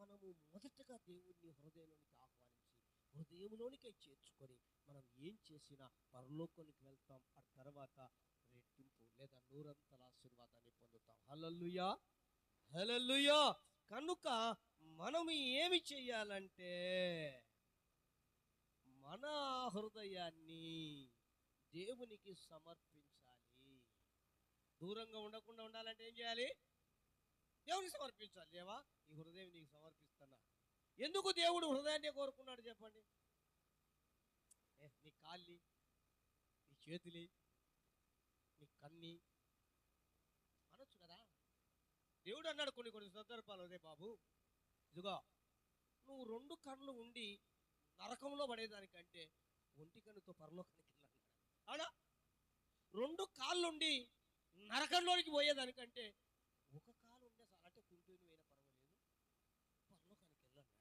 మనము మొదటగా దేవుణ్ణి హృదయంలోనికి ఆహ్వానించి హృదయంలోనికి చేర్చుకొని మనం ఏం చేసినా పరలోకానికి వెళ్తాం. ఆ తర్వాత రెట్టింపు లేదా నూరంతల ఆశీర్వాదాన్ని పొందుతాం. హల్లెలూయా, హల్లెలూయా. కనుక మనం ఏమి చేయాలంటే మన హృదయాన్ని దేవునికి సమర్పించాలి. దూరంగా ఉండకుండా ఉండాలంటే ఏం చేయాలి? దేవునికి సమర్పించాలి. దేవా, ఈ హృదయం నీకు సమర్పిస్తున్నా. ఎందుకు దేవుడు హృదయాన్ని కోరుకున్నాడు చెప్పండి? నీ కాళ్ళి, నీ చేతులి, నీ కన్ని అనొచ్చు కదా. దేవుడు అన్నాడు కొన్ని సందర్భాలు, అదే బాబు ఇదిగో నువ్వు 2 కళ్ళు ఉండి నరకంలో పడేదానికంటే ఒంటి కన్నుతో పరలోకానికి వెళ్ళాలి. అవునా? 2 కాళ్ళుండి నరకంలోనికి పోయేదానికంటే ఒక కాలు ఉండే చాలు, అంటే కుంటూని పోయినా పర్వాలేదు, పరలోకానికి వెళ్ళన్నాడు.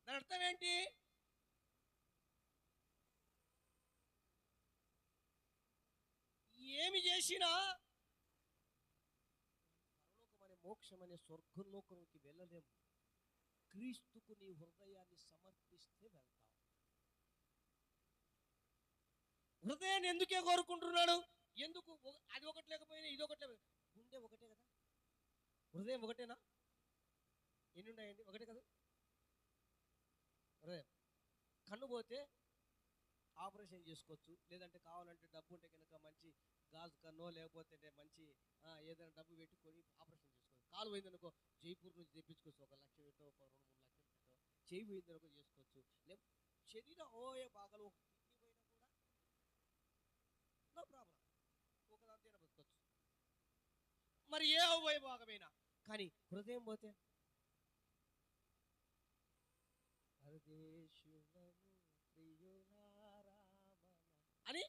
దాని అర్థం ఏంటి? ఏమి చేసినా పరలోకం అనే మోక్షం అనే స్వర్గలోకానికి వెళ్ళలేము. క్రీస్తుకు నీ హృదయాన్ని సమర్పిస్తే వెళ్తావు. హృదయాన్ని ఎందుకే కోరుకుంటున్నాడు? ఎందుకు? అది ఒకటి లేకపోయినా ఇది ఒకటి లేకపోయినా గుండె ఒకటే కదా, హృదయం ఒకటేనా? ఎన్ని ఉన్నాయండి? ఒకటే కదా హృదయం. కన్ను పోతే ఆపరేషన్ చేసుకోవచ్చు, లేదంటే కావాలంటే డబ్బు ఉంటే కనుక మంచి గాజు కన్నో లేకపోతే మంచి ఏదైనా డబ్బు పెట్టుకొని ఆపరేషన్ చేసుకోవచ్చు. కాలు పోయిందనుకో జైపూర్ నుంచి తెప్పించుకోవచ్చు, 1 లక్ష పెట్టో 2-3 లక్షలు పెట్టో. చేయి పోయిందనుకో చేసుకోవచ్చు. శరీరం ఓయే భాగాలు కిడ్నీ పోయినా కూడా నో ప్రాబ్లం, ఒకదాంతైనా బతకొచ్చు. మరి ఏ అవయ భాగమైనా. కానీ హృదయం పోతే అని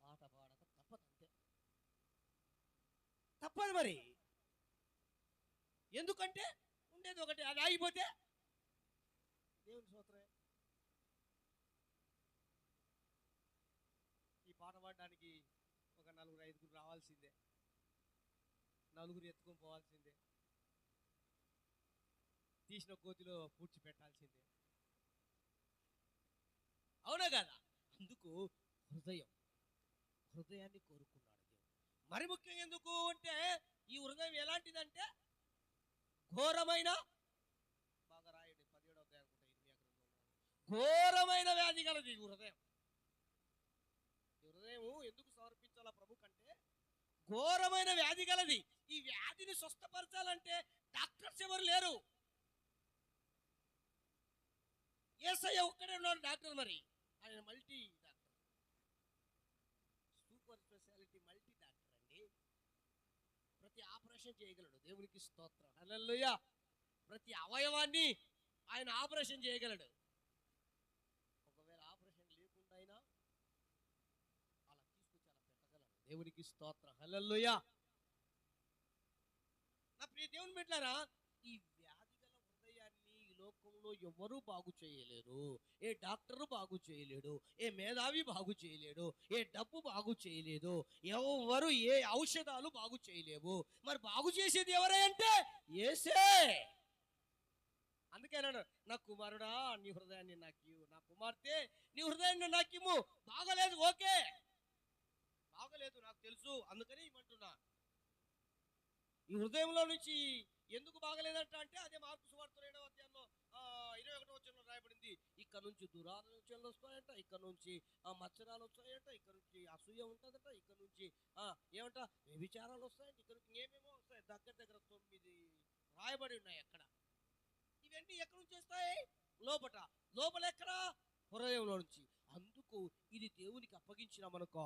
పాట పాడక తప్పదు, అంతే తప్పదు. మరి ఎందుకంటే ఉండేది ఒకటి, అది ఆగిపోతే దేవుని స్తోత్రమే. ఈ పాట పాడడానికి ఒక 4-5 రావాల్సిందే, 4 ఎత్తుకొని పోవాల్సిందే, తీసిన కోతిలో పూడ్చి పెట్టాల్సిందే. అవునా కదా? అందుకు హృదయాన్ని కోరుకున్నాడు దేవుడు. మరి ముఖ్యంగా ఎందుకు అంటే ఈ హృదయం ఎలాంటిదంటే ఘోరమైన, బాగా రాయండి 17వ అధ్యాయం అనుకుంటా, ఘోరమైన వ్యాధి కలది ఈ హృదయం. ఈ హృదయం ఎందుకు సమర్పించాలా ప్రభు కంటే ఘోరమైన వ్యాధి కలది. ఈ వ్యాధిని స్వస్థపరచాలంటే డాక్టర్స్ ఎవరు లేరు. యేసయ్య ఒక్కడే ఉన్నాడు డాక్టర్. మరి ఆయన multi doctor, super speciality multi doctor అండి. ప్రతి ఆపరేషన్ చేయగలడు. దేవునికి స్తోత్రం, హల్లెలూయా. ప్రతి అవయవాన్ని ఆయన ఆపరేషన్ చేయగలడు. ఒకవేళ ఆపరేషన్ లేకుండా అయినా అలా తీసుకొచ్చి అలా పెట్టగలడు. దేవునికి స్తోత్రం, హల్లెలూయా. నా ప్రియ దేవుని బిడ్డలారా, ఈ వ్యాధి గల హృదయాన్ని ఈ లోకంలో ఎవరు బాగు చేయలేరు. ఏ డాక్టరు బాగు చేయలేడు, ఏ మేధావి బాగు చేయలేడు, ఏ డబ్బు బాగు చేయలేదు, ఎవరు ఏ ఔషధాలు బాగు చేయలేవు. మరి బాగు చేసేది ఎవరే అంటే యేసే. అందుకే అన్నాడు, నా కుమారుడా నీ హృదయాన్ని నాకు ఇవ్వు, నా కుమార్తె నీ హృదయాన్ని నాకు ఇవ్వు. బాగలేదు, ఓకే, బాగలేదు నాకు తెలుసు, అందుకని ఇవ్వమంటున్నా. ఈ హృదయంలో నుంచి ఎందుకు బాగలేదంట అంటే అదే మార్కు సువార్త 2వ అధ్యాయంలో 21వ వచనంలో రాయబడింది. ఇక్కడ నుంచి దురాలోచనలు వస్తాయంట, ఇక్కడ నుంచి మత్సరాలు వస్తాయంట, ఇక్కడ నుంచి అసూయ ఉంటుందట, ఇక్కడ నుంచి ఏమంట వ్యభిచారాలు వస్తాయంట, ఇక్కడ నుంచి ఏమేమో వస్తాయి. దగ్గర 9 రాయబడి ఉన్నాయి అక్కడ. ఇవన్నీ ఎక్కడి నుంచి వస్తాయి? లోపల ఎక్కడ? హృదయంలో నుంచి. అందుకు ఇది దేవునికి అప్పగించినామనుకో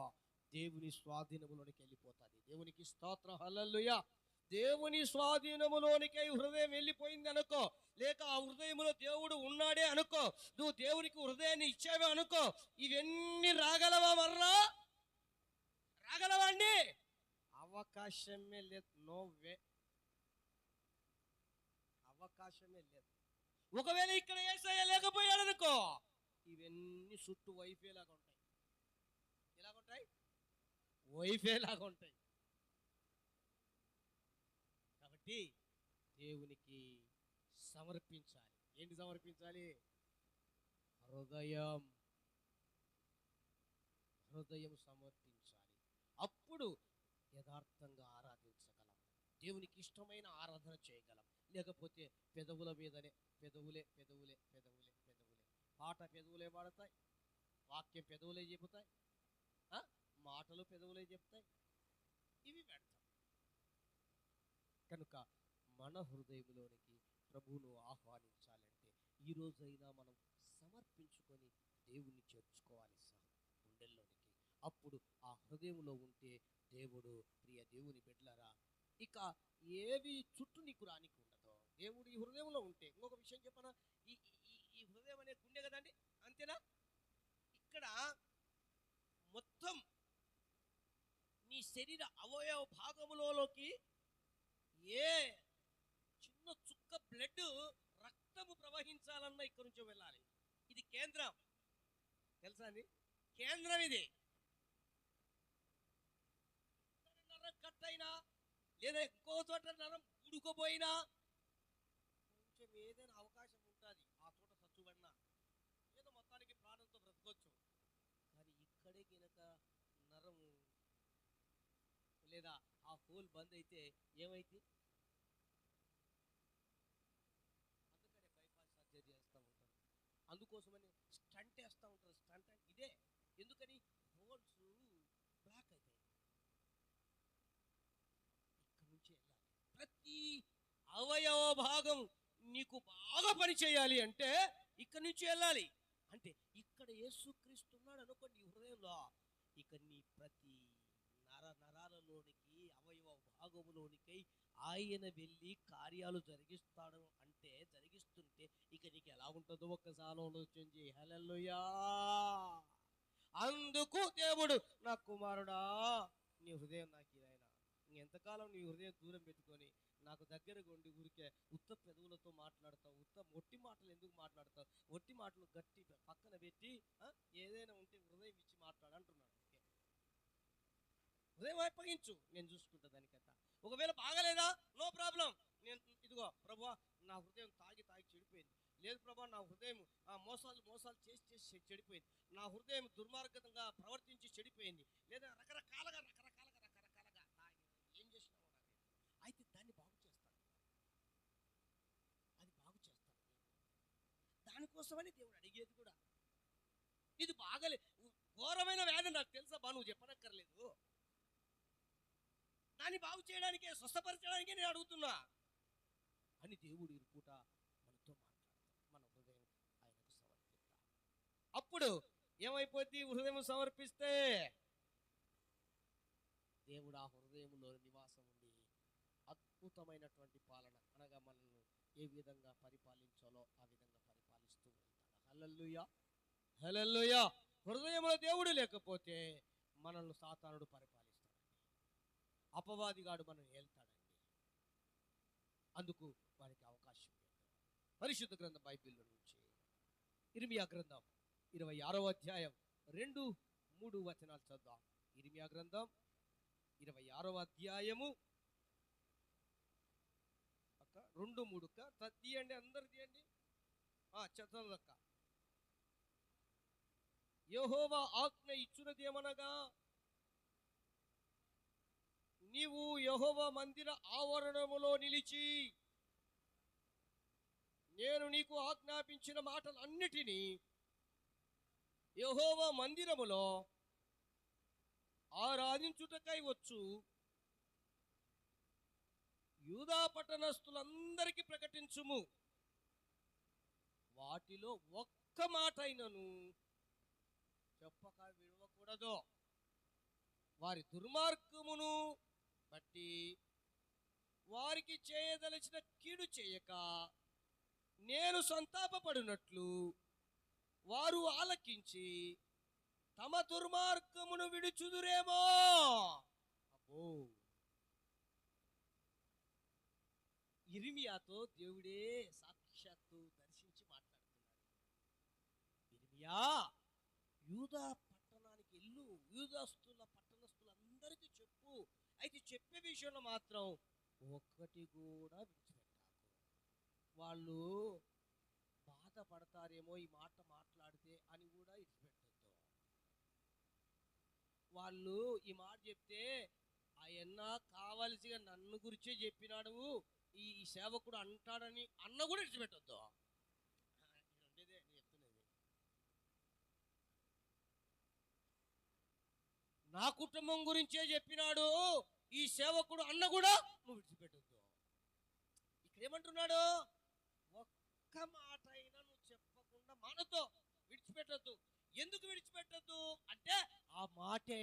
దేవుని స్వాధీనములోనికి వెళ్ళిపోతుంది. దేవునికి స్తోత్రం, హల్లెలూయా. దేవుని స్వాధీనములోనికి హృదయం వెళ్ళిపోయింది అనుకో, లేక ఆ హృదయంలో దేవుడు ఉన్నాడే అనుకో, నువ్వు దేవునికి హృదయాన్ని ఇచ్చావే అనుకో, ఇవన్నీ రాగలవా? మర్రా రాగలవా అండి? అవకాశమే లేదు. నో వే, అవకాశమే లేదు. ఒకవేళ ఇక్కడ యేసయ్య లేకపోయాడు అనుకో, ఇవన్నీ చుట్టూ వైఫే లాగా ఉంటాయి. ఎలాగుంటాయి? వైఫే లాగా ఉంటాయి. కాబట్టి దేవునికి సమర్పించాలి. ఏంటి సమర్పించాలి? హృదయం. హృదయం సమర్పించాలి. అప్పుడు యథార్థంగా ఆరాధించగలం, దేవునికి ఇష్టమైన ఆరాధన చేయగలం. లేకపోతే పెదవుల మీదనే పెదవులే పెదవులే పెదవులే పెదవులే, పాట పెదవులే పాడతాయి, వాక్యం పెదవులే చెబుతాయి, ఆ? మాటలు పెదవులే చెప్తాయి, ఇవి పెడతాం. కనుక మన హృదయంలోనికి ప్రభువును ఆహ్వానించాలంటే ఈ రోజైనా మనం సమర్పించుకొని దేవుణ్ణి చేర్చుకోవాలి గుండెల్లోనికి. అప్పుడు ఆ హృదయంలో ఉంటే దేవుడు, ప్రియ దేవుని బిడ్డలారా, ఇక ఏవి చుట్టూ నీకు రానికి ఉండదు. దేవుడు ఈ హృదయంలో ఉంటే, ఇంకొక విషయం చెప్పనా, ఈ ఈ ఈ హృదయం అనే గుండె కదండి, అంతేనా? ఇక్కడ మొత్తం నీ శరీర అవయవ భాగములలోకి ఏ చిన్న చుక్క బ్లడ్, రక్తము ప్రవహించాలన్నా ఇక్కడి నుంచి వెళ్ళాలి. ఇది కేంద్రం, తెలుసా అండి? కేంద్రం ఇది. నరం కట్ అయినా, లేదా ఇంకో చోట నరం ఉడుకోపోయినా కొంచెం ఏదైనా అవకాశం ఉంటుంది, ఆ చోట చచ్చుబడినా ఏదో మొత్తానికి ప్రాణంతో బ్రతకొచ్చు. కానీ ఇక్కడే గినక నరం లేదా ఆ హోల్ బంద్ అయితే ఏమైంది? అందుకనే బైపాస్ సర్జరీ చేస్తూ ఉంటారు, అందుకోసమని స్టంట్ వేస్తూ ఉంటారు. స్టంట్ అంటే ఇదే. ఎందుకని? హోల్స్ బ్లాక్ అవుతాయి. ఇక్కడ నుంచి వెళ్ళాలి. ప్రతి అవయవ భాగం నీకు బాగా పని చేయాలి అంటే ఇక్కడ నుంచి వెళ్ళాలి. అంటే ఇక్కడ యేసుక్రీస్తు ఉన్నాడు అనుకో నీ హృదయంలో, ఇక నీ ప్రతి నరాలలోనికి, అవయవ భాగములోనికి ఆయన వెళ్ళి కార్యాలు జరిగిస్తాడు. అంటే జరిగిస్తుంటే ఇక నీకు ఎలా ఉంటుందో ఒక్కసారి ఆలోచించి. హల్లెలూయా! అందుకు దేవుడు, నా కుమారుడా నీ హృదయం నాకు ఇదైనా, ఎంతకాలం నీ హృదయం దూరం పెట్టుకొని నాకు దగ్గరగా ఉండి ఊరికే ఉత్త పెదవులతో మాట్లాడతావు, ఒట్టి మాటలు ఎందుకు మాట్లాడతావు? ఒట్టి మాటలు గట్టి పక్కన పెట్టి ఏదైనా ఉంటే హృదయం ఇచ్చి మాట్లాడు అంటున్నాడు. హృదయం అప్పగించు, నేను చూసుకుంటా దానికంతా. ఒకవేళ బాగలేదా, నో ప్రాబ్లం. నేను ఇదిగో ప్రభువా, నా హృదయం తాగి తాగి చెడిపోయింది. లేదు ప్రభా, నా హృదయం మోసాలు చేసి చేసి చెడిపోయింది. నా హృదయం దుర్మార్గంగా ప్రవర్తించి చెడిపోయింది. లేదా రకరకాలుగా ఏం చేసినా కూడా అయితే దాన్ని బాగు చేస్తాను, అది బాగు చేస్తాను. దానికోసమని దేవుడు అడిగేది కూడా. ఇది బాగలే, ఘోరమైన వ్యాధి నాకు తెలుసా బా, నువ్వు చెప్పనక్కర్లేదు. దాన్ని బాగు చేయడానికే, స్వస్థపరచడానికే నేను అడుగుతున్నా అని దేవుడు ఈ పూట మనతో మాట్లాడతాడు. మన హృదయం ఆయనకు సమర్పిద్దాం. అప్పుడు ఏమైపోద్ది? హృదయం సమర్పిస్తే దేవుడు ఆ హృదయంలో నివాసం ఉండి అద్భుతమైనటువంటి పాలన, అనగా మనల్ని ఏ విధంగా పరిపాలించాలో ఆ విధంగా పరిపాలిస్తూ వెళ్తాడు. హల్లెలూయా, హల్లెలూయా. హృదయంలో దేవుడు లేకపోతే మనల్ని సాతానుడు పరిపాలిస్తాడండి, అపవాదిగాడు మనల్ని ఏల్తాడండి. అందుకు వారికి అవకాశం లేదు. పరిశుద్ధ గ్రంథం బైబిల్లో నుంచి ఇర్మియా గ్రంథం 26వ అధ్యాయం 2-3 వచనాలు చదువుదాం. ఇర్మియా గ్రంథం 26వ అధ్యాయము 2-3 తీయండి, అందరు తీయండి. చదవక. యెహోవా ఆజ్ఞ ఇచ్చునదేమనగా, నీవు యెహోవా మందిర ఆవరణములో నిలిచి నేను నీకు ఆజ్ఞాపించిన మాటలన్నిటినీ యెహోవా మందిరములో ఆరాధించుటకై వచ్చు యూదా పట్టణస్థులందరికీ ప్రకటించుము. వాటిలో ఒక్క మాట అయినను చెప్పక విడవకూడదు. వారి దుర్మార్గమును బట్టి వారికి చేయదలచిన కీడు చేయక నేను సంతాపపడినట్లు వారు ఆలకించి తమ దుర్మార్గమును విడుచుదురేమో. అబ్బో, ఇర్మియాతో దేవుడే సాక్షాత్తు దర్శించి మాట్లాడుతున్నాడు. ఇర్మియా, యూదా పట్టణానికి వెళ్ళు, యూదాస్తుల పట్టణస్తులందరికీ చెప్పు. అయితే చెప్పే విషయంలో మాత్రం ఒక్కటి కూడా విడిచిపెట్టాకు. వాళ్ళు బాధపడతారేమో ఈ మాట మాట్లాడితే అని కూడా ఇడిచిపెట్టద్దు. వాళ్ళు ఈ మాట చెప్తే ఆయన కావలసిగా నన్ను గురించే చెప్పినాడు, ఈ సేవకుడు అంటాడని అన్న కూడా ఇడిచిపెట్టద్దు. ఉండేదే నేను చెప్తున్నది. నా కుటుంబం గురించే చెప్పినాడు ఈ సేవకుడు అన్న కూడా నువ్వు విడిచిపెట్టద్దు. ఇక్కడ ఏమంటున్నాడు? ఒక్క మాట అయినా నువ్వు చెప్పకుండా మనతో విడిచిపెట్టద్దు. ఎందుకు విడిచిపెట్టద్దు అంటే ఆ మాటే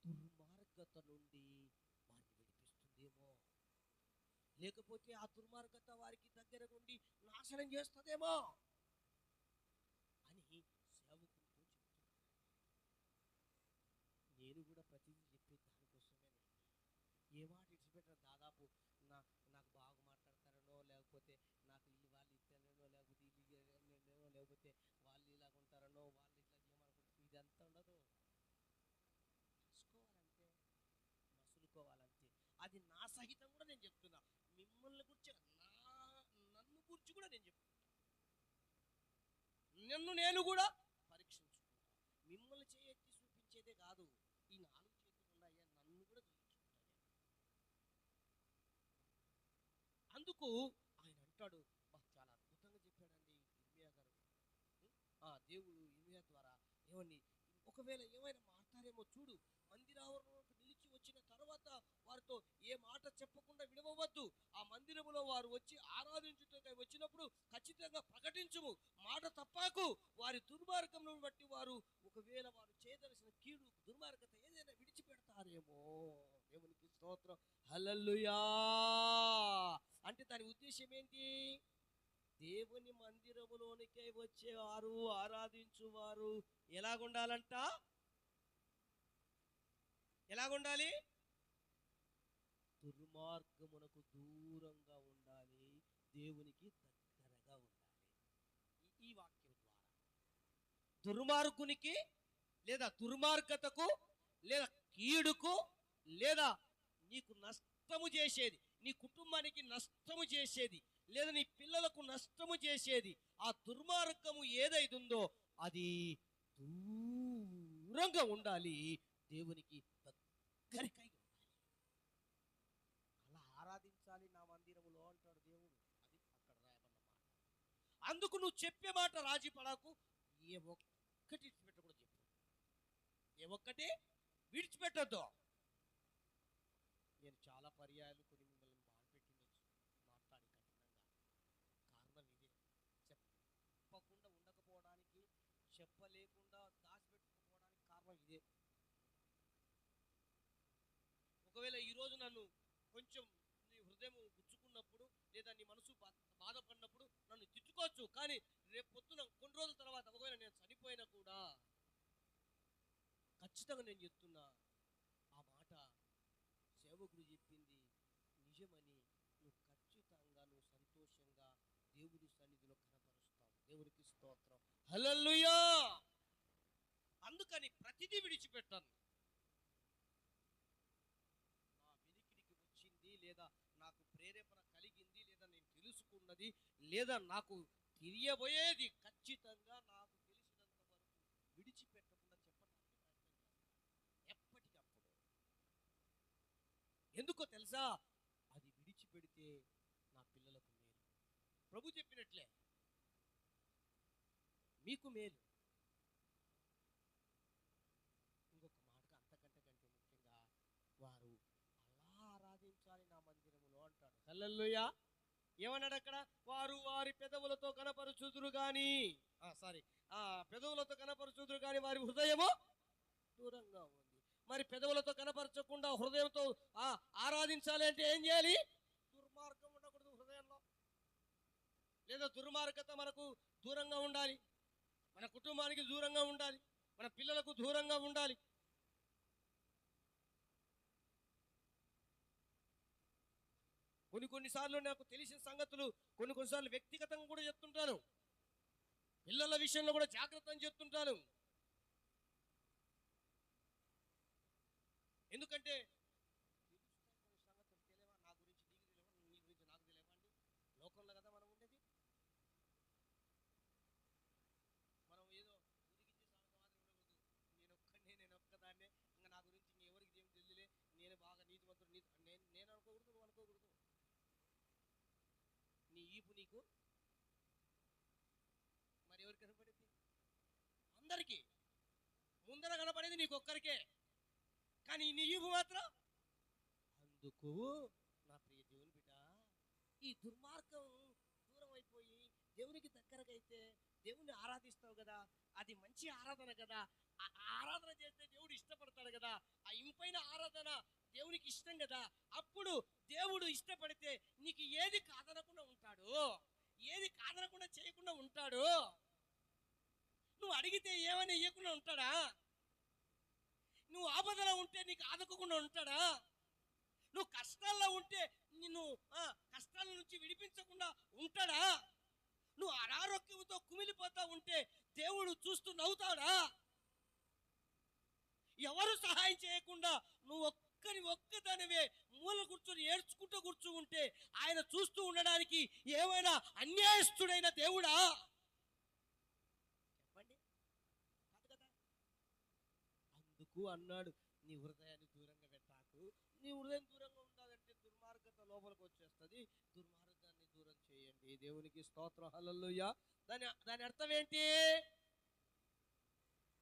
దుర్మార్గత నుండి వారిని విడిపిస్తుందేమో, లేకపోతే ఆ దుర్మార్గత వారికి దగ్గర నుండి నాశనం చేస్తుందేమో అని సేవకుడితో చెప్తున్నాను. నేను కూడా ప్రతిదీ చెప్పే దానికోసమే. ఏ మాట విడిచిపెట్టారు? దాదాపు నాకు బాగా మాట్లాడతారనో, లేకపోతే నాకు వాళ్ళు ఇస్తారనో, లేకపోతే వీళ్ళు లేకపోతే వాళ్ళు ఇలాగ ఉంటారనో, వాళ్ళు ఇట్లా చేయమనుకుంటారు, ఇదంతా ఉండదు. తెలుసుకోవాలంటే, మసులుకోవాలంతే. అది నా సహితం కూడా నేను చెప్తున్నా. మిమ్మల్ని గురించి నన్ను గురించి కూడా నేను చెప్తున్నా. నేను కూడా పరీక్షించుకుంటా. మిమ్మల్ని చేయెత్తి చూపించేదే కాదు, ఈ 4 చేతులు ఉన్నాయా నన్ను కూడా చూపించుకుంటాను. అందుకు ఆయన అంటాడు, చాలా అద్భుతంగా చెప్పాడండి ఇర్మియా గారు. దేవుడు ఇర్మియా ద్వారా ఏమని, ఒకవేళ ఏమైనా మాట్లాడేమో చూడు, మందిరావరణంలోకి నిలిచి వచ్చిన తర్వాత వారితో ఏ మాట చెప్పకుండా విడవవద్దు. ఆ మందిరములో వారు వచ్చి ఆరాధించుటకై వచ్చినప్పుడు ఖచ్చితంగా ప్రకటించుము, మాట తప్పాకు. వారి దుర్మార్గమును బట్టి వారు ఒకవేళ వారు చేయదలసిన కీడు దుర్మార్గత ఏదైనా విడిచిపెడతారేమో. దేవునికి స్తోత్రం. హల్లెలూయా. అంటే దాని ఉద్దేశం ఏంటి? దేవుని మందిరములోనికై వచ్చేవారు, ఆరాధించువారు ఎలాగుండాలంట? ఎలాగుండాలి? దుర్మార్గమునకు దూరంగా ఉండాలి, దేవునికి దగ్గరగా ఉండాలి. ఈ వాక్యం ద్వారా దుర్మార్గునికి లేదా దుర్మార్గతకు లేదా కీడుకు లేదా నీకు నష్టము చేసేది, నీ కుటుంబానికి నష్టము చేసేది, లేదా నీ పిల్లలకు నష్టము చేసేది, ఆ దుర్మార్గము ఏదైతుందో అది దూరంగా ఉండాలి, దేవునికి దగ్గరకై ఉండాలి. అలా ఆరాధించాలి నా మందిరములో అంటాడు దేవుడు. అది అక్కడ రాయబడిన మాట. అందుకు నువ్వు చెప్పే మాట రాజీ పడకు. ఏ ఒక్కటి విడిచిపెట్టకూడదు చెప్పు. ఏ ఒక్కటి విడిచిపెట్టద్దు. నేను చాలా పర్యాయాలు కొన్ని మిమ్మల్ని బాధపెట్టిండొచ్చు, మాట్లాడి కఠినంగా. కారణం ఇదే, చెప్పకుండా ఉండకపోవడానికి, చెప్పలేకుండా దాచిపెట్టుకోవడానికి కారణం ఇదే. ఒకవేళ ఈరోజు నన్ను కొంచెం నీ హృదయం గుచ్చుకున్నప్పుడు లేదా నీ మనసు బాధపడినప్పుడు నన్ను తిట్టుకోవచ్చు, కానీ రేపు పొద్దున కొన్ని రోజుల తర్వాత ఒకవేళ నేను చనిపోయినా కూడా ఖచ్చితంగా నేను చెప్తున్నా, ఆ మాట సేవకుడు చెప్పింది నిజమని నువ్వు ఖచ్చితంగా నువ్వు సంతోషంగా దేవుని సన్నిధిలో కనపరుస్తావు. దేవునికి స్తోత్రం. హల్లెలూయా. అందుకని ప్రతిదీ విడిచిపెట్టాను. నా వెలికిడికి వచ్చింది లేదా నాకు ప్రేరేపణ కలిగింది లేదా నేను తెలుసుకున్నది లేదా నాకు తెలియబోయేది ఖచ్చితంగా నాకు తెలిసినంత వరకు విడిచిపెట్టకుండా చెప్పడానికి ప్రయత్నం చేస్తాను ఎప్పటికప్పుడు. ఎందుకో తెలుసా? అది విడిచిపెడితే నా పిల్లలకు మేలు. ప్రభు చెప్పినట్లే మీకు మేలు. ఇంకొక మాటగా అంతకంటే ముఖ్యంగా వారు అలా ఆరాధించాలి నా మందిరములో అంటాడు. హల్లెలూయా. ఏమన్నాడు అక్కడ? వారు వారి పెదవులతో కనపరుచుదురు గాని, పెదవులతో కనపరుచుదురు గాని వారి హృదయము దూరంగా ఉంది. మరి పెదవులతో కనపరచకుండా హృదయంతో ఆరాధించాలి అంటే ఏం చేయాలి? దుర్మార్గం ఉండకూడదు హృదయంలో, లేదా దుర్మార్గత మనకు దూరంగా ఉండాలి, మన కుటుంబానికి దూరంగా ఉండాలి, మన పిల్లలకు దూరంగా ఉండాలి. కొన్నిసార్లు నాకు తెలిసిన సంగతులు కొన్నిసార్లు వ్యక్తిగతంగా కూడా చెప్తుంటాను. పిల్లల విషయంలో కూడా జాగ్రత్త అని చెప్తుంటాను. ఎందుకంటే కొన్ని సంగతులు తెలియవా? నా గురించి నీకు తెలియవా? నీ గురించి నాకు తెలియవా? అండి లోకంలో ఈపు నీకు మరి ఎవరికి కనపడింది? అందరికీ ముందర కనపడేది నీకు ఒక్కరికే, కానీ నీ ఈపు మాత్రం. అందుకు నా ప్రియ దేవుని బిడ్డ, ఈ దుర్మార్గం దూరం అయిపోయి దేవునికి దగ్గరకైతే దేవుణ్ణి ఆరాధిస్తావు కదా, అది మంచి ఆరాధన కదా. ఆ ఆరాధన చేస్తే దేవుడు ఇష్టపడతాడు కదా, ఆ ఇంపైన ఆరాధన దేవునికి ఇష్టం కదా. అప్పుడు దేవుడు ఇష్టపడితే నీకు ఏది కాదనకుండా ఉంటాడు, ఏది కాదనకుండా చేయకుండా ఉంటాడు. నువ్వు అడిగితే ఏమని ఇవ్వకుండా ఉంటాడా? నువ్వు ఆపదలో ఉంటే నీకు ఆదుకోకుండా ఉంటాడా? నువ్వు కష్టాల్లో ఉంటే నిన్ను కష్టాల నుంచి విడిపించకుండా ఉంటాడా? నువ్వు అనారోగ్యంతో కుమిలిపోతా ఉంటే దేవుడు చూస్తూ నవ్వుతాడా? ఎవరు సహాయం చేయకుండా నువ్వు ఒక్కదానివే మూల కూర్చొని ఏడ్చుకుంటూ ఉంటే ఆయన చూస్తూ ఉండడానికి ఏమైనా అన్యాయస్తుడైన దేవుడా? చెప్పండి, కాదు కదా. అందుకు అన్నాడు, నీ హృదయాన్ని దూరంగా పెట్టాకు. నీ హృదయం దూరంగా ఉండాలంటే దుర్మార్గత లోపలికి వచ్చేస్తుంది. దుర్మార్గాన్ని దూరం చేయండి. దేవునికి స్తోత్రం, హల్లెలూయా. దాని అర్థం ఏంటి?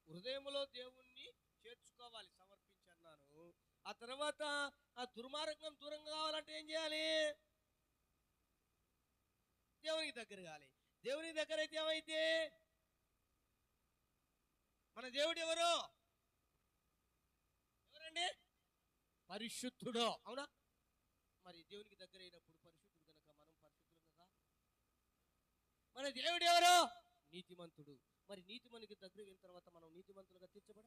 హృదయంలో దేవుణ్ణి చేర్చుకోవాలి, సమర్పించన్నాను. ఆ తర్వాత ఆ దుర్మార్గం దూరంగా కావాలంటే ఏం చేయాలి? దేవునికి దగ్గర కావాలి. దేవునికి దగ్గర అయితే ఏమైతే? మన దేవుడు ఎవరండి? పరిశుద్ధుడు. అవునా? మరి దేవునికి దగ్గర అయినప్పుడు పరిశుద్ధుడు కనుక మనం పరిశుద్ధులుగా. మన దేవుడు ఎవరు? నీతిమంతుడు. మరి నీతిమంతునికి దగ్గర అయిన తర్వాత మనం నీతిమంతులుగా తీర్చబడ.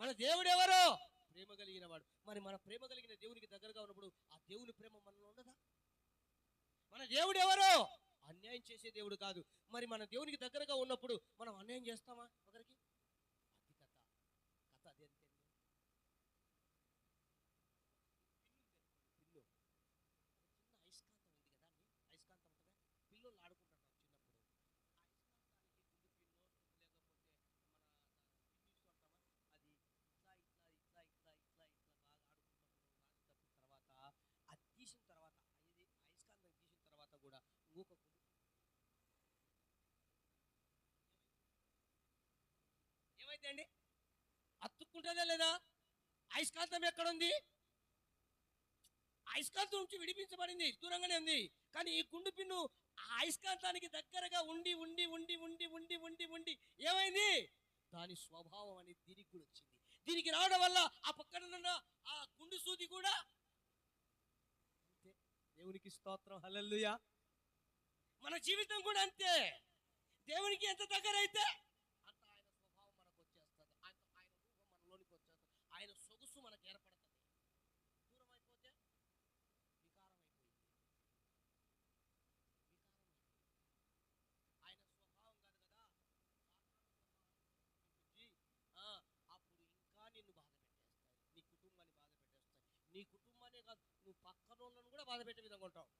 మన దేవుడు ఎవరు? ప్రేమ కలిగిన వాడు. మరి మన ప్రేమ కలిగిన దేవునికి దగ్గరగా ఉన్నప్పుడు ఆ దేవుని ప్రేమ మనలో ఉండదా? మన దేవుడు ఎవరు? అన్యాయం చేసే దేవుడు కాదు. మరి మన దేవునికి దగ్గరగా ఉన్నప్పుడు మనం అన్యాయం చేస్తామా ఒకరికి? అది కథ అది అంతే. పిల్లు చిన్న అయస్కాంతం ఉంది కదా, అయస్కాంతం ఉంటుందా? పిల్లలు ఆడుకుంటారు చిన్నప్పుడు. అది ఇట్లా ఇట్లా ఇట్లా ఇట్లా ఇట్లా ఇట్లా బాగా ఆడుకుంటున్నప్పుడు తర్వాత అది తీసిన తర్వాత ఇది అయస్కాంతం తీసిన తర్వాత కూడా ఇంకొక ఏమైతే అండి అతుక్కుంటుందా లేదా? అయస్కాంతం ఎక్కడుంది? అయస్కాంతం నుంచి విడిపించబడింది, దూరంగానే ఉంది. కానీ ఈ గుండు పిన్ను ఆ అయస్కాంతానికి దగ్గరగా ఉండి ఉండి ఉండి ఉండి ఉండి ఉండి ఉండి ఏమైంది? దాని స్వభావం అనేది దీనికి కూడా వచ్చింది. దీనికి రావడం వల్ల ఆ పక్కన ఆ గుండు సూది కూడా అంతే. దేవునికి స్తోత్రం, హల్లెలూయా. మన జీవితం కూడా అంతే. దేవునికి ఎంత దగ్గర అయితే అంత ఆయన స్వభావం మనకు వచ్చేస్తుంది, ఆయన రూపం మనలోనికి వచ్చేస్తుంది, ఆయన సొగుసు మనకు ఏర్పడుతుంది. దూరం అయిపోతే వికారం అయిపోయింది. ఆయన స్వభావం కాదు కదా, అప్పుడు ఇంకా నిన్ను బాధ పెట్టేస్తాయి, నీ కుటుంబాన్ని బాధ పెట్టేస్తాయి. నీ కుటుంబాన్ని కాదు, నువ్వు పక్కన వాళ్ళను కూడా బాధ పెట్టే విధంగా ఉంటావు.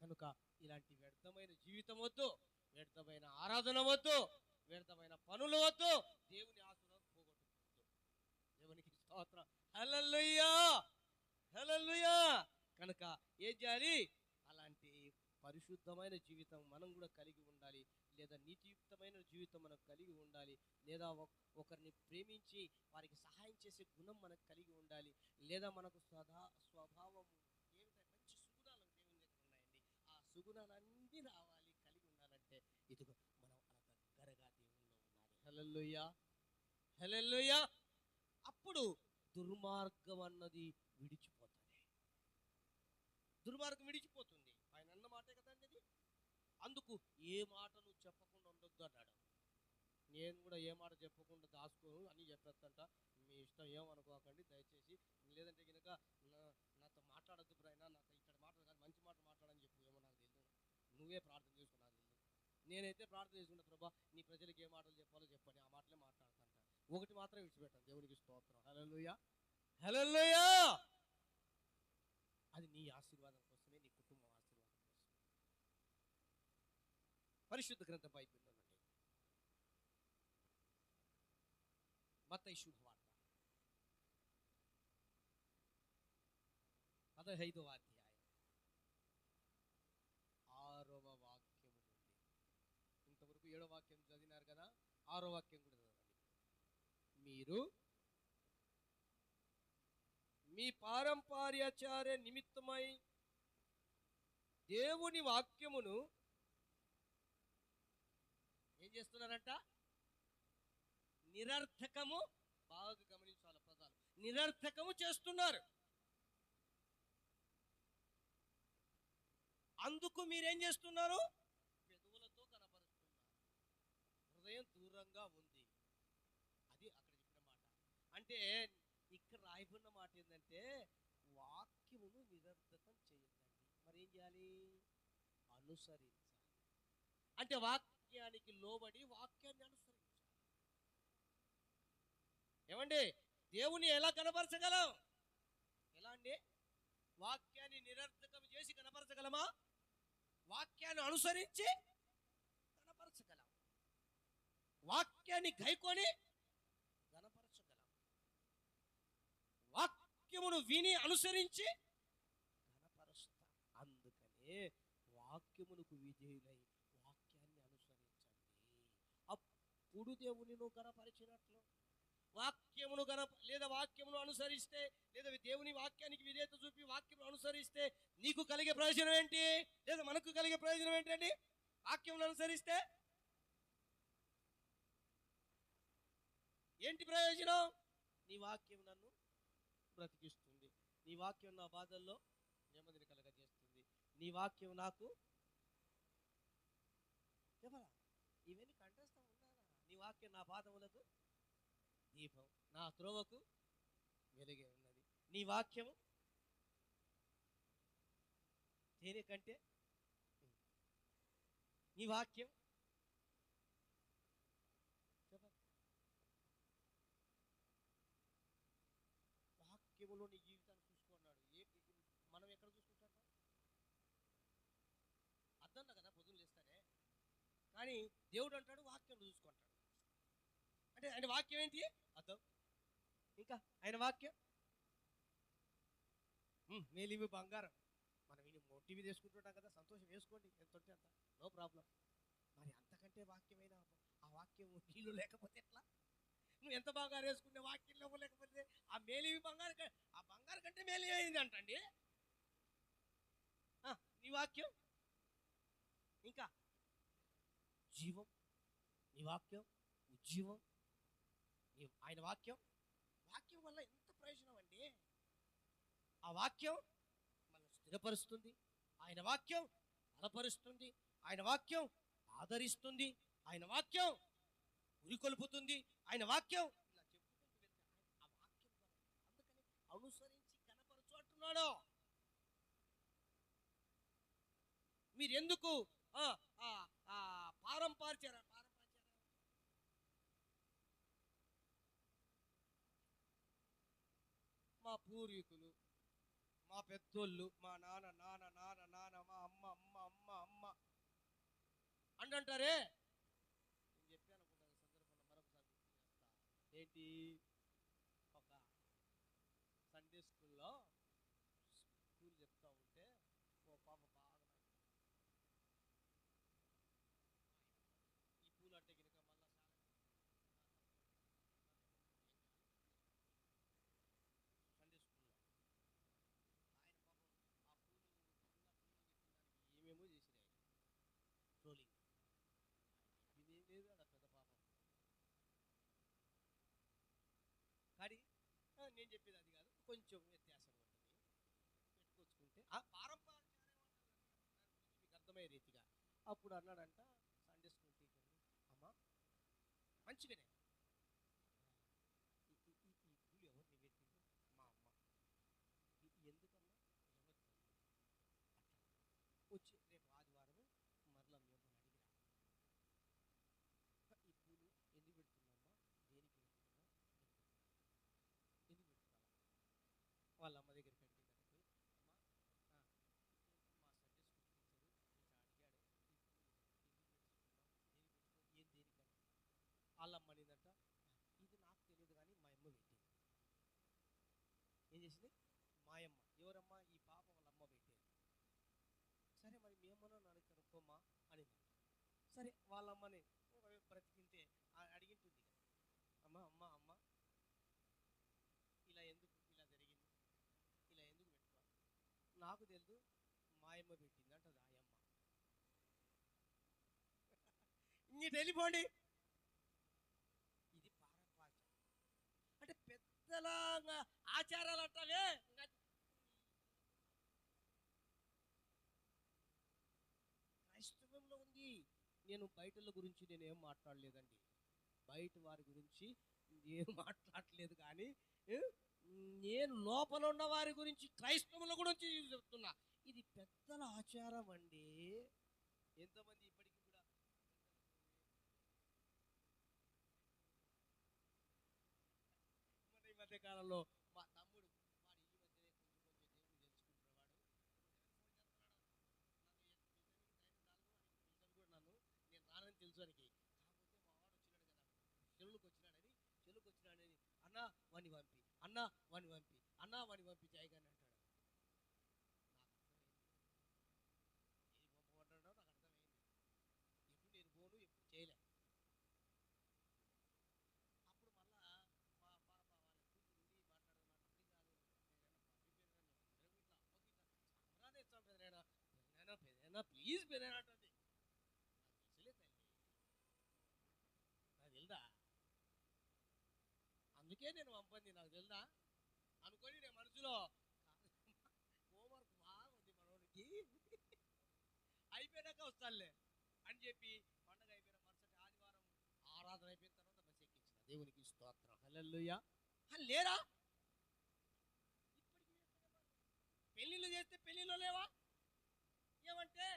కనుక ఇలాంటి వ్యర్థమైన జీవితం వద్దు, వ్యర్థమైన ఆరాధన వద్దు, వ్యర్థమైన పనులు వద్దు, దేవుని ఆశీర్వాదం పోగొట్టుకోవద్దు. దేవునికి స్తోత్రం, హల్లెలూయా, హల్లెలూయా. కనుక ఏం చేయాలి? అలాంటి పరిశుద్ధమైన జీవితం మనం కూడా కలిగి ఉండాలి, లేదా నీతియుక్తమైన జీవితం మనకు కలిగి ఉండాలి, లేదా ఒకరిని ప్రేమించి వారికి సహాయం చేసే గుణం మనకు కలిగి ఉండాలి, లేదా మనకు స్వభావం ఏమిటంటే మంచి సుగుణాలు దేవుని దగ్గర ఉన్నాయండి. ఆ సుగుణాలన్నీ రావాలి, కలిగి ఉండాలంటే ఇదిగో మనం అలా దగ్గరగా దేవుల్లో ఉండాలి. హల్లెలూయా, హల్లెలూయా. అప్పుడు దుర్మార్గం అన్నది విడిచిపోతుంది. దుర్మార్గం విడిచిపోతుంది. ఆయన అన్న మాటే కదండి అది. అందుకు ఏ మాటను చెప్పకుండా ఉండొద్దు అన్నాడు. నేను కూడా ఏ మాట చెప్పకుండా దాచుకోను అని చెప్పేస్తంట. మీ ఇష్టం, ఏమనుకోకండి దయచేసి. లేదంటే కనుక నాతో మాట్లాడద్దు బ్రైనా, నాతో ఇక్కడ మాట్లాడదు కానీ మంచి మాట మాట్లాడని చెప్పు. ఏమో నాకు తెలియదు, నువ్వే ప్రార్థన చేసుకున్నా తెలియదు. నేనైతే ప్రార్థన చేసుకుంటా, ప్రభా నీ ప్రజలకు ఏ మాటలు చెప్పాలో చెప్పండి, ఆ మాటలే మాట్లాడతాంట. ఒకటి మాత్రం విడిచిపెట్టాను. దేవునికి స్తోత్రం, హల్లెలూయా, హల్లెలూయా. అది నీ ఆశీర్వాదం కోసమే, నీ కుటుంబం ఆశీర్వాదం కోసం. పరిశుద్ధ గ్రంథం బైబిల్లో నుండి మత్తయి శుభవార్త 15వ అధ్యాయం 6వ వాక్యము నుండి. ఇంతవరకు 7వ వాక్యం చదివినారు కదా, 6వ వాక్యం కూడా చదవండి. మీరు మీ పారంపర్యాచార్య నిమిత్తమై దేవుని వాక్యమును ఏం చేస్తున్నారంట? నిరర్థకము. బాగా గమనించాలి పదాలు. నిరర్థకము చేస్తున్నారు. అందుకు మీరేం చేస్తున్నారు? పెదవులతో కనపరుస్తున్నారు, హృదయం దూరంగా ఉంది. అది అక్కడ చెప్పిన మాట. అంటే ఇక్కడ రాయబడిన మాట ఏంటంటే వాక్యమును నిరర్థకం చేయొద్దండి. మరి ఏం చేయాలి? అనుసరించాలి. అంటే వాక్యానికి లోబడి వాక్యాన్ని అనుసరించాలి. ఏమండి, దేవుని ఎలా కనపరచగలం? ఎలా అండి? వాక్యాన్ని నిరర్థకం చేసి కనపరచగలమా? వాక్యాన్ని అనుసరించి కనపరచగలం. వాక్యాన్ని గైకొని కనపరచగలం. వాక్యమును విని అనుసరించి కనపరుస్తాం. అందుకనే వాక్యమునకు విధేయులై వాక్యాన్ని అనుసరించండి. అప్పుడు దేవుని నువ్వు కనపరిచినట్లు. వాక్యమును లేదా వాక్యమును అనుసరిస్తే, లేదా దేవుని వాక్యానికి విధేయత చూపి వాక్యమును అనుసరిస్తే నీకు కలిగే ప్రయోజనం ఏంటి? లేదా మనకు కలిగే ప్రయోజనం ఏంటండి? వాక్యమును అనుసరిస్తే ఏంటి ప్రయోజనం? నీ వాక్యం నన్ను బ్రతికిస్తుంది. నీ వాక్యం నా బాధల్లో నెమ్మదిని కలగజేస్తుంది. నీ వాక్యం నాకు చెప్పరా, ఇవన్నీ కంఠస్థం ఉన్నారా? నీ వాక్యం నా పాదములకు దీపం, నా త్రోవకు వెలుగే ఉన్నది. నీ వాక్యము తేనె కంటే, నీ వాక్యం వాక్యములో నీ జీవితాన్ని చూసుకున్నాడు. మనం ఎక్కడ చూసుకుంటాం? అర్థం కదా, పొద్దున్న లేస్తానే. కానీ దేవుడు అంటాడు వాక్యం చూసుకుంటాడు. అంటే ఆయన వాక్యం ఏంటి? అర్థం. ఇంకా ఆయన వాక్యం మేలిమి బంగారం. మనం ఇది టీవీ తీసుకుంటుంటాం కదా, సంతోషం వేసుకోండి, ఎంత ఉంటే అంత, నో ప్రాబ్లం. మరి అంతకంటే వాక్యమైన ఆ వాక్యం నీళ్ళు లేకపోతే ఎట్లా? నువ్వు ఎంత బంగారం వేసుకునే వాక్యంలో లేకపోతే ఆ మేలిమి బంగారం, ఆ బంగారం కంటే మేలి అయింది అంటండి నీ వాక్యం. ఇంకా జీవం, నీ వాక్యం ఉజ్జీవం. ఆయన వాక్యం, వాక్యం వల్ల ఎంత ప్రయోజనం అండి. ఆ వాక్యం మనల్ని స్థిరపరుస్తుంది. ఆయన వాక్యం బలపరుస్తుంది. ఆయన వాక్యం ఆదరిస్తుంది. ఆయన వాక్యం ఉరికొల్పుతుంది. ఆయన వాక్యం ఇలా చెప్పుకుంటూ వెళ్తే ఆ వాక్యం అందుకని అనుసరించి కనపరచు అంటున్నాడు. మీరు ఎందుకు పారంపర్యాచారా? మా పూర్వీకులు, మా పెద్దోళ్ళు, మా నాన్న నాన్న నాన్న నాన్న, మా అమ్మ అమ్మ అమ్మ అమ్మ అంటారే. నేను చెప్పాను అనుకుంటాను సందర్భంలో మరొకసారి గుర్తు చేస్తా. ఏంటి, ఒక సండే స్కూల్లో స్కూల్ చెప్తా ఉంటే ఓ పాప బాగా ఈ పూలు అంటే గినక మళ్ళీ సండే స్కూల్లో ఆయన పాపం ఆ పూలు ఏమేమో చేసినాయి ట్రోలింగ్. ఇదేం లేదు అక్కడ పెద్ద పాపం. కానీ నేను చెప్పేది అది కాదు, కొంచెం వ్యత్యాసం ఉంటుంది. పెట్టుకొచ్చుకుంటే ఆ పారంపర్యాచారం మీకు అర్థమయ్యే రీతిగా అప్పుడు అన్నాడంట సండే స్కూల్ టీచర్, అమ్మా మంచిగానే ఈ పూలు ఎవరు నివేదించారు? మా అమ్మ. ఎందుకమ్మా? ఎవరు అట్లా వచ్చి రేపు ఆదివారం మరలా మేము అడిగిరా, ఈ పూలు ఎందుకు పెడుతున్నామ్మా, దేనికి పెడుతున్నా, ఎందుకు పెడుతున్నా? వాళ్ళ అమ్మ దగ్గరికి అడిగిందంటే, అమ్మ మా సండే స్కూల్ టీచరు ఇట్లా అడిగాడు, ఈ పూలు ఎందుకు పెడుతున్నావు, దేనికి పెడుతున్నావు, ఏం దేనికని. వాళ్ళ అమ్మ అనిందంట, మాయమ్మ ఎవరమ్మా? ఈ పాప వాళ్ళ అమ్మ పెట్టేది. సరే మరి మేమన్నా నాన్న కనుక్కోమ్మా అనింది. సరే వాళ్ళమ్మని బ్రతికింటే అడిగింటుంది కదా, అమ్మ అమ్మ అమ్మ ఇలా ఎందుకు ఇలా జరిగింది, ఇలా ఎందుకు పెట్టుకోవాలి? నాకు తెలుసు, మాయమ్మ పెట్టింది అంటది ఆయమ్మ. ఇంక వెళ్ళిపోండి. ఇది పారంపాచ అంటే పెద్దలాగా ఆచారాలు అంటావే. క్రైస్తవంలో ఉంది. నేను బయటల గురించి నేనేం మాట్లాడలేదండి, బయట వారి గురించి నేను మాట్లాడలేదు, కానీ ఏ, నేను లోపల ఉన్న వారి గురించి, క్రైస్తవుల గురించి చెప్తున్నా. ఇది పెద్దల ఆచారం అండి. ఎంతమంది ఇప్పటికీ కూడా మన ఈ మధ్య కాలంలో మా తమ్ముడు వాడు ఈ మధ్యనే కొంచెం దేవుని తెలుసుకుంటున్నవాడు నన్ను నేను రానని తెలుసు వానికి. కాకపోతే మా వాడు వచ్చినాడు కదా, చెరువులకు వచ్చినాడని అన్నా వాని పంపి, అన్నా వాని పంపి, అన్నా వాని పంపి చేయగానే అంటాడు. నాకు పంపమంటాడో నాకు అర్థమైంది. ఎప్పుడు నేను పోను, ఎప్పుడు చేయలే. అప్పుడు మళ్ళా మా పాప వాళ్ళ కూతురు ఉండి మాట్లాడదు, ప్లీజ్ పెదైనా అంటుంది. నాకు తెలుసులే తల్లి, నాకు తెలుదా, అందుకే నేను పంపంది, నాకు తెలుదా అనుకొని నేను మనసులో హోంవర్క్ బాగుంది మనోడికి, అయిపోయాక వస్తానులే అని చెప్పి పండగ అయిపోయిన మరుసటి ఆదివారం ఆరాధన అయిపోయిన తర్వాత బస్ ఎక్కించిన. దేవునికి స్తోత్రం, హల్లెలూయా. లేరా? ఇప్పటికీ పెళ్ళిళ్ళు చేస్తే పెళ్ళిళ్ళు లేవా? ఏమంటే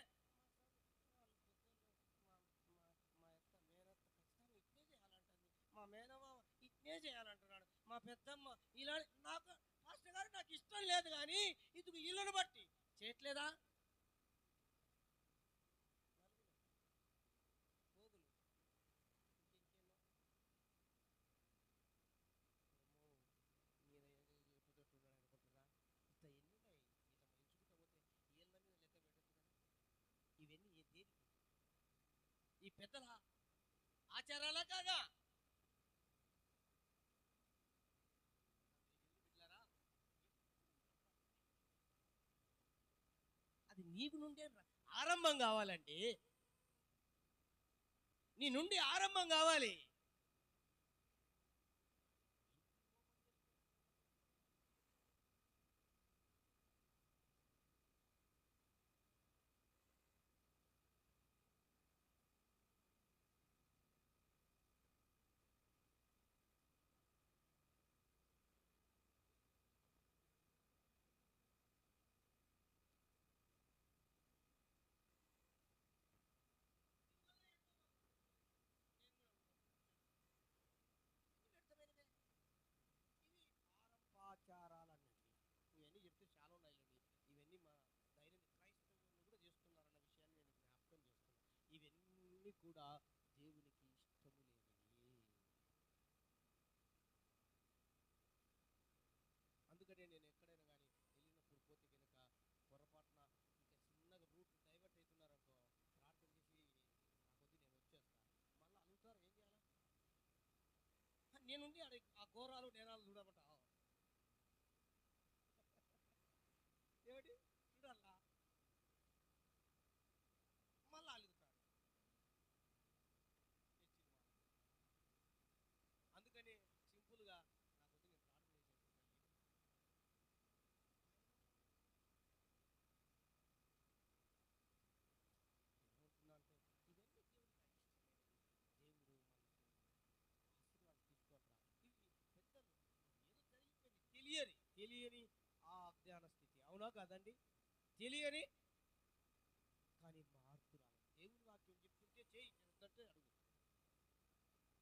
మా మేనమామ ఇట్నే చేయాలంటున్నాడు, మా పెద్దమ్మ ఇలా. నాకు మాస్టర్ గారు నాకు ఇష్టం లేదు, కానీ ఇది ఇళ్ళను బట్టి చేయట్లేదా? పోగులు ఇంకేమో మీద చెప్పుతోట్టున్నాడు అనుకుంటున్నా. ఇట్లా ఎన్ని ఉన్నాయి, ఇట్లా ఎంచుకుంటా పోతే ఏళ్ళ మీద లెక్క పెట్టచ్చు కదా. ఇవన్నీ దేనికి? ఈ పెద్దల ఆచారాలా కాదా? బిడ్డలారా, అది నీకు నుండే ఆరంభం కావాలండి, నీ నుండి ఆరంభం కావాలి. ఇవి పారంపాచారాలు అన్నట్టు. ఇవన్నీ చెప్తే చాలా ఉన్నాయండి. ఇవన్నీ మా దైనందిన క్రైస్తవులు కూడా చేస్తున్నారన్న విషయాన్ని నేను జ్ఞాపకం చేస్తున్నాను. ఇవన్నీ కూడా దేవునికి ఇష్టము లేనివి. అందుకనే నేను ఎక్కడైనా కానీ వెళ్ళినప్పుడు పోతే కనుక పొరపాటున ఇంకా చిన్నగా రూట్ డైవర్ట్ అవుతున్నారనుకో, ప్రార్థన చేసి నాకొద్ది నేను వచ్చేస్తాను. మళ్ళీ అడుగుతారు ఏం చేయాలా, నేనుండి ఆ ఘోరాలు నేరాలు చూడమంటా ఏమిటి చూడాలా, మళ్ళీ అలుగుతారు చర్చికి మాత్రం. అందుకని సింపుల్గా నాకొద్ది నేను ప్రార్థన చేసేస్తాను. ఏమవుతుందా అంటే ఇవన్నీ దేవునికి అయిష్టమైనవి. దేవుడు మనకు ఆశీర్వాదం తీసుకోరా. ఇవి పెద్దలు ఏదో జరిగిపోయింది, తెలియని ఆ అజ్ఞాన స్థితి, అవునా కాదండి? తెలియని కానీ మార్పు రావాలి. దేవుని వాక్యం చెప్తుంటే చేయి, నేను వద్దంటే అడుగు.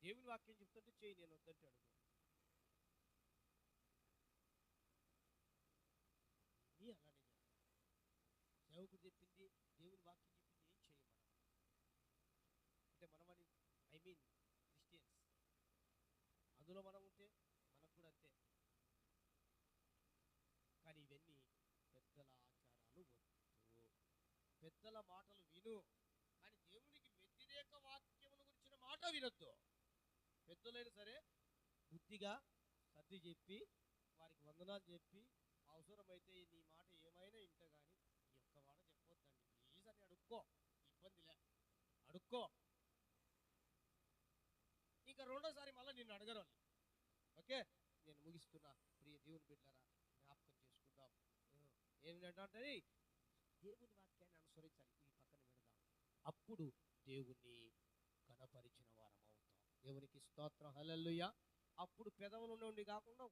దేవుని వాక్యం చెప్తుంటే చేయి, నేను వద్దంటే అడుగు. నీ అలానే చేస్తాను. సేవకుడు చెప్పింది, దేవుని వాక్యం చెప్పింది ఏం చేయం మనం అంటే మనమని, ఐ మీన్ క్రిస్టియన్స్, అందులో మనం ఉంటే మనకు కూడా అంతే. కానీ ఇవన్నీ పెద్దల మాటలు విను, కానీ దేవునికి వ్యతిరేక వాక్యమును గురించిన మాట వినొద్దు. పెద్దలైనా సరే బుద్ధిగా సర్ది చెప్పి వారికి వందనాలు చెప్పి అవసరమైతే నీ మాట ఏమైనా ఇంట కానీ ఈ ఒక్క మాట చెప్పొద్దండి ప్లీజ్ అని అడుక్కో. ఇబ్బందిలే, అడుక్కో. ఇంకా రెండోసారి మళ్ళీ నిన్ను అడగరు వాళ్ళు. ఓకే, నేను ముగిస్తున్నా. ప్రియ దేవుని బిడ్డలారా, జ్ఞాపకం చేసుకుందాం. ఏమిటంటే దేవుని వాక్యాన్ని అనుసరించాలి. ఈ పక్కన పెడదాం. అప్పుడు దేవుణ్ణి కనపరిచిన వారం అవుతాం. దేవునికి స్తోత్రం, హల్లెలూయా. అప్పుడు పెదవుల నుండి కాకుండా